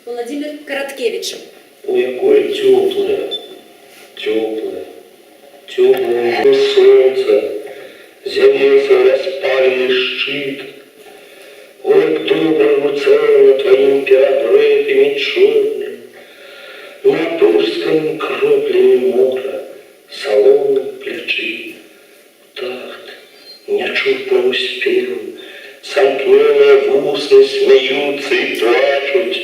Владимир Короткевич. Ой, какое теплое, теплое, теплое солнце, зелился распаленный щит. Ой, к доброму целу твоим перебрытыми черным, на Турском кроплями мора, солоном плечи. Такт нечутно успел, сомкненные вусны смеются и плачут,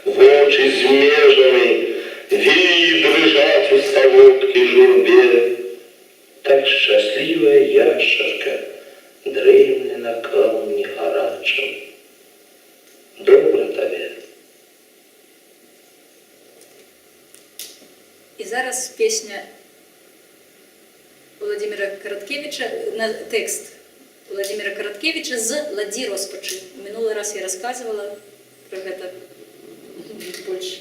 в очи змежаны, веи дрыжат у солодки журбе. Так счастливая ящерка древне на камне гарачем. Добре тебе. І зараз песня Владимира Короткевича, на текст Владимира Короткевича з «Ладі розпачі». Минулий раз я рассказывала про это больше.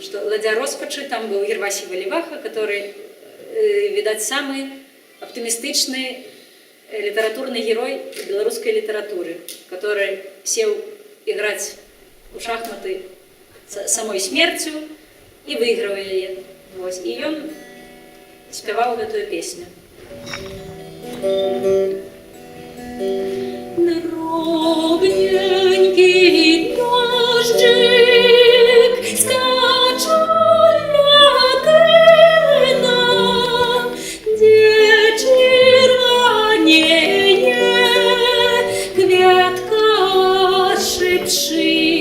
Что «Ладя розпачі» там был Гервасий Валеваха, который, видать, самый оптимистичный литературный герой белорусской литературы, который сел играть в шахматы самой смертью и выиграл ее. И он спевал эту песню. Дробненький дождик скачу лятина, где червонеє квітка шипши.